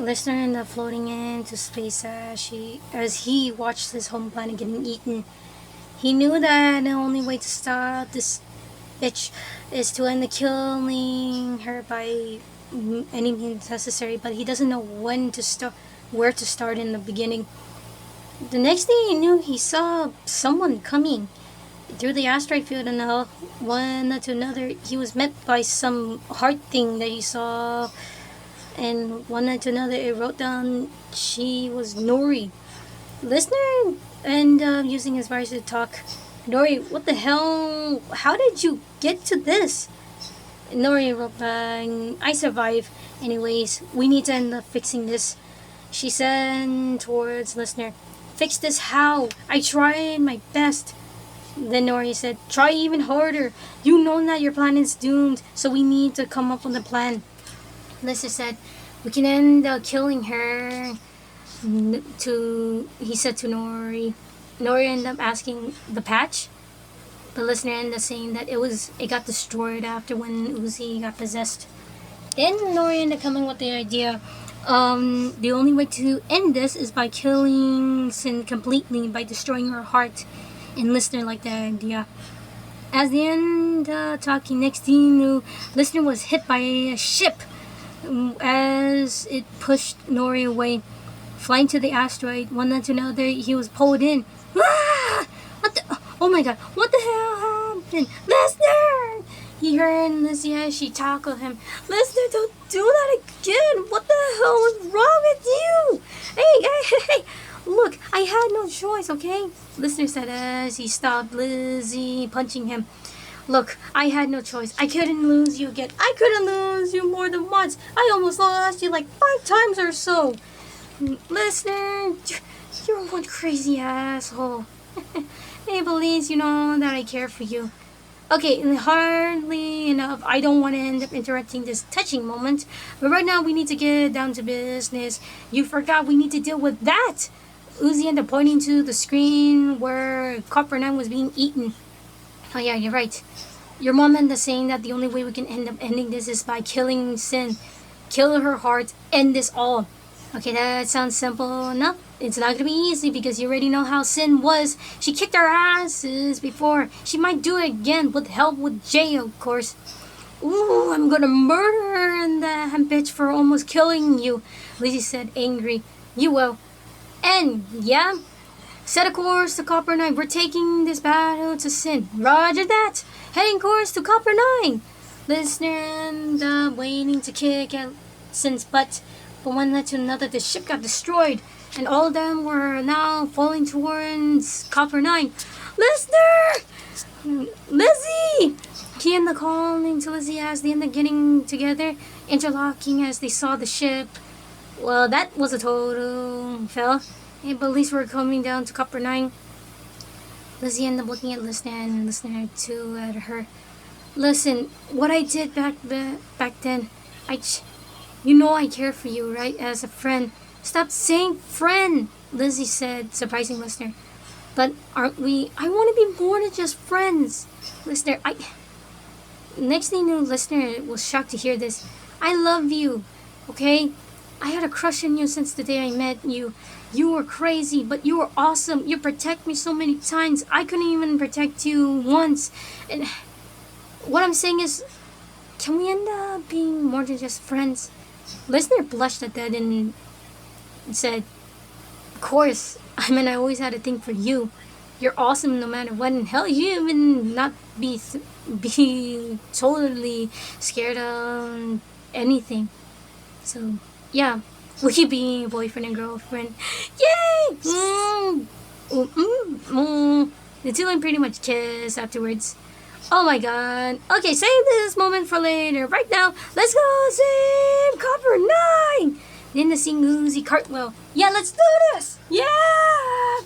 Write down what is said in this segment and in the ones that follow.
Listener ended up floating into space as he watched his home planet getting eaten. He knew that the only way to stop this bitch is to end the killing her by any means necessary, but he doesn't know where to start in the beginning. The next thing he knew, he saw someone coming through the asteroid field, and one to another, he was met by some heart thing that he saw, and one to another, it wrote down she was Nori. Listener and using his voice to talk. Nori, what the hell? How did you get to this? Nori wrote back, I survived. Anyways, we need to end up fixing this. She said towards Listener, fix this how? I tried my best. Then Nori said, try even harder. You know that your plan is doomed, so we need to come up with a plan. Listener said, we can end up killing her. He said to Nori. Nori ended up asking the patch. The Listener ended up saying that it got destroyed after when Uzi got possessed. Then Nori ended up coming with the idea. The only way to end this is by killing Sin completely, by destroying her heart. And Listener liked that idea. As the end talking, next thing you knew, Listener was hit by a ship as it pushed Nori away. Flying to the asteroid, one after another, he was pulled in. Ah! What the? Oh my god, what the hell happened? Listener! He heard Lizzy as she tackled him. Listener, don't do that again! What the hell is wrong with you? Hey! Look, I had no choice, okay? Listener said as he stopped Lizzy punching him. Look, I had no choice. I couldn't lose you again. I couldn't lose you more than once. I almost lost you like 5 times or so. Listener, you're one crazy asshole. Hey, please, you know that I care for you. Okay, hardly enough. I don't want to end up interrupting this touching moment, but right now we need to get down to business. You forgot we need to deal with that. Uzi ended up pointing to the screen where Copper 9 was being eaten. Oh yeah, you're right. Your mom ended up saying that the only way we can end up ending this is by killing Sin. Kill her heart, end this all. Okay, that sounds simple enough. It's not gonna be easy because you already know how Sin was. She kicked our asses before. She might do it again with help with Jay, of course. Ooh, I'm gonna murder that bitch for almost killing you, Lizzy said, angry. You will. And, yeah, set a course to Copper 9. We're taking this battle to Sin. Roger that. Heading course to Copper 9. Listener and waiting to kick at Sin's butt. But one to another, the ship got destroyed, and all of them were now falling towards Copper 9. Listener! Lizzy! He ended up calling to Lizzy as they ended up getting together, interlocking as they saw the ship. Well, that was a total fail. Yeah, but at least we're coming down to Copper 9. Lizzy ended up looking at Listener and Listener too at her. Listen, what I did back then, you know I care for you, right? As a friend. Stop saying friend, Lizzy said, surprising Listener. But aren't we? I want to be more than just friends. Listener, Next thing you know, Listener was shocked to hear this. I love you, okay? I had a crush on you since the day I met you. You were crazy, but you were awesome. You protect me so many times. I couldn't even protect you once. And what I'm saying is, can we end up being more than just friends? Listener blushed at that and said, of course. I mean, I always had a thing for you. You're awesome no matter what. And hell, you even not be totally scared of anything. So, yeah. We could be boyfriend and girlfriend. Yay! The two pretty much kiss afterwards. Oh my god. Okay, save this moment for later. Right now, let's go save Copper 9! Then the sing Uzi cartwheel. Yeah, let's do this! Yeah!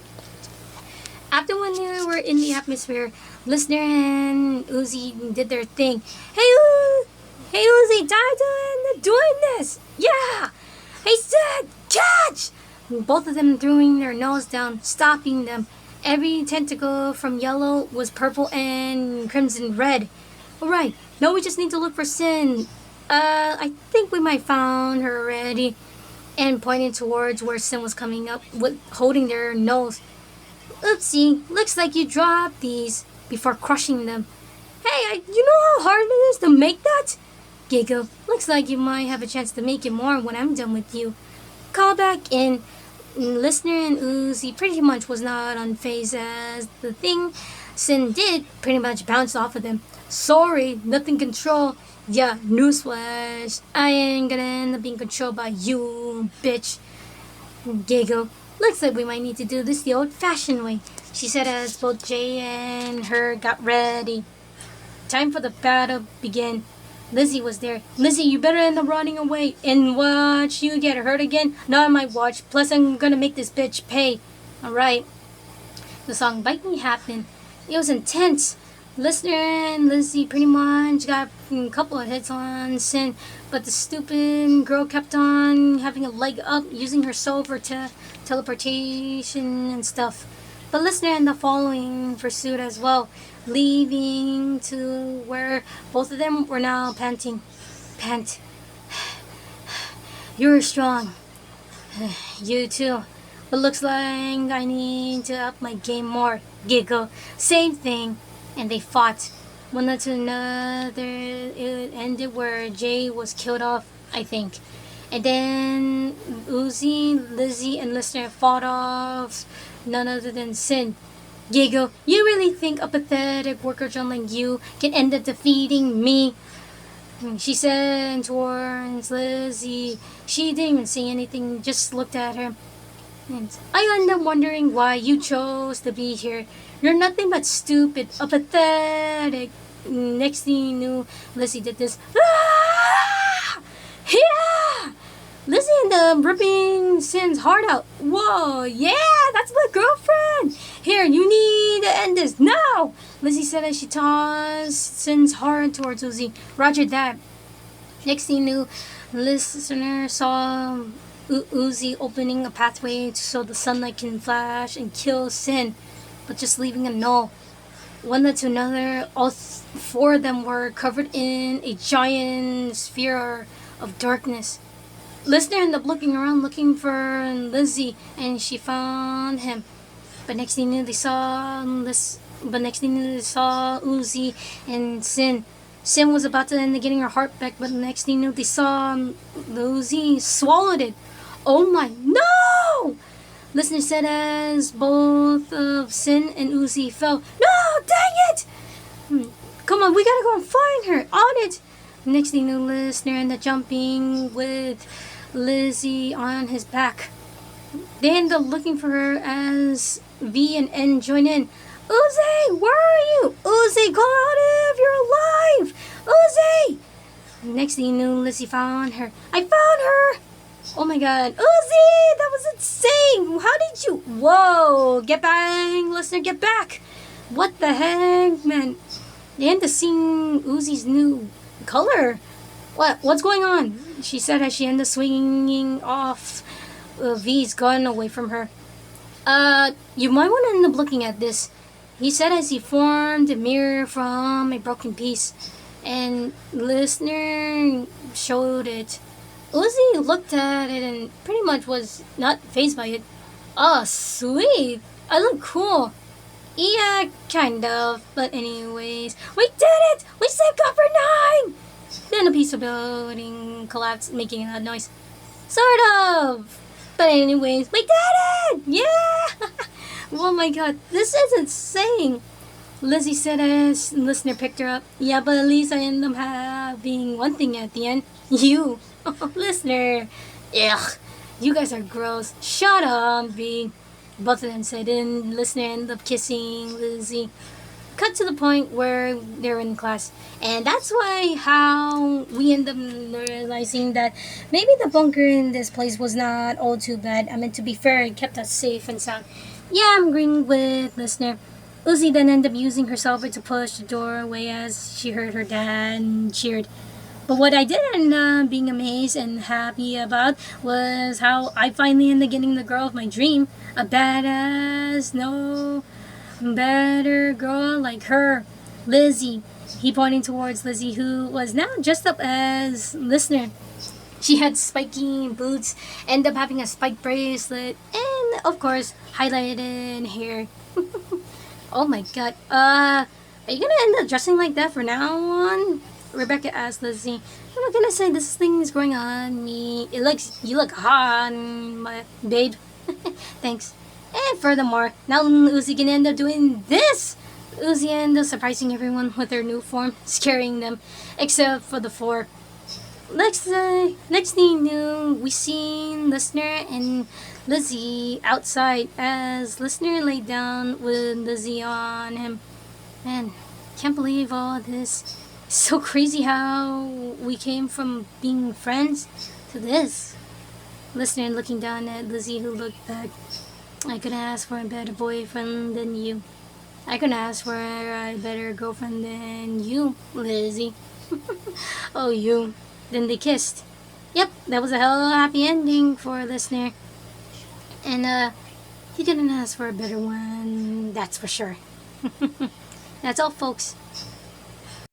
After when they were in the atmosphere, Listener and Uzi did their thing. Hey Uzi, time to end up doing this! Yeah! Hey Sid, catch! Both of them throwing their nose down, stopping them. Every tentacle from yellow was purple and crimson red. Alright, now we just need to look for Sin. I think we might found her already. and pointing towards where Sin was coming up with holding their nose. Oopsie, looks like you dropped these before crushing them. Hey, you know how hard it is to make that? Giggle. Looks like you might have a chance to make it more when I'm done with you. Call back in. Listener and Uzi pretty much was not unfazed as the thing Sin did pretty much bounced off of them. Sorry, nothing control. Yeah, newsflash. I ain't gonna end up being controlled by you, bitch. Giggle. Looks like we might need to do this the old-fashioned way, she said as both Jay and her got ready. Time for the battle began. Lizzy was there. Lizzy, you better end up running away and watch you get hurt again. Not on my watch. Plus, I'm gonna make this bitch pay. Alright. The song Bite Me happened. It was intense. Listener and Lizzy pretty much got a couple of hits on Sin, but the stupid girl kept on having a leg up, using her soul for teleportation and stuff. But Listener and the following pursued as well, leaving to where both of them were now panting. Pant. You're strong. You too. But looks like I need to up my game more. Giggle. Same thing. And they fought. One to another. It ended where Jay was killed off, I think. And then Uzi, Lizzy, and Listener fought off none other than Sin. Giggle. You really think a pathetic worker drone like you can end up defeating me? She said towards Lizzy. She didn't even say anything, just looked at her. I end up wondering why you chose to be here. You're nothing but stupid, a pathetic. Next thing you knew, Lizzy did this. Ah! Yeah! Lizzy ended up ripping Sin's heart out. Whoa, yeah, that's my girlfriend. Here, you need to end this now. Lizzy said as she tossed Sin's heart towards Uzi. Roger that. Next thing you knew, Listener saw Uzi opening a pathway so the sunlight can flash and kill Sin, but just leaving a null. One to another, all four of them were covered in a giant sphere of darkness. Listener ended up looking around looking for Lizzy, and she found him. But next thing you knew, they saw Uzi and Sin. Sin was about to end up getting her heart back, but next thing you knew, they saw Uzi swallowed it. Oh my, no! Listener said as both of Sin and Uzi fell. No, dang it! Come on, we gotta go and find her. On it! Next thing you know, Listener ended up jumping with Lizzy on his back. They ended up looking for her as V and N join in. Uzi, where are you? Uzi, go out if you're alive! Uzi! Next thing you knew, Lizzy found her. I found her! Oh my god. Uzi! That was insane! How did you... Whoa! Get back, Listener, get back! What the heck, man? They ended up seeing Uzi's new color. What's going on? She said as she ended up swinging off V's gun away from her. You might want to end up looking at this. He said as he formed a mirror from a broken piece. And Listener showed it. Uzi looked at it and pretty much was not fazed by it. Oh, sweet. I look cool. Yeah, kind of. But anyways, we did it! We saved Copper 9! Then a piece of building collapsed, making a noise. Sort of. But anyways, we did it! Yeah! Oh my god, this is insane. Lizzy said as Listener picked her up. Yeah, but at least I ended up having one thing at the end. You. Listener. Ugh. You guys are gross. Shut up, V. Both of them said, and Listener ended up kissing Lizzy. Cut to the point where they're in class. And that's why how we end up realizing that maybe the bunker in this place was not all too bad. I mean, to be fair, it kept us safe and sound. Yeah, I'm agreeing with Listener. Uzi then ended up using her salver to push the door away as she heard her dad and cheered. But what I did end up being amazed and happy about was how I finally ended up getting the girl of my dream. A badass, no better girl like her. Lizzy. He pointing towards Lizzy, who was now dressed up as Listener. She had spiky boots, ended up having a spike bracelet, and of course, highlighted hair. Oh my god. Are you gonna end up dressing like that for now on? Rebecca asked Lizzy. I'm gonna say this thing is growing on me. You look hot, my babe. Thanks. And furthermore, now Uzi can end up doing this. Uzi ended up surprising everyone with her new form, scaring them, except for the four. Next thing you knew, we seen Listener and Lizzy outside as Listener laid down with Lizzy on him. Man, can't believe all this. It's so crazy how we came from being friends to this. Listener looking down at Lizzy, who looked back. I couldn't ask for a better boyfriend than you. I couldn't ask for a better girlfriend than you, Lizzy. Oh, you. Then they kissed. Yep, that was a hell of a happy ending for a Listener. And, he didn't ask for a better one, that's for sure. That's all, folks.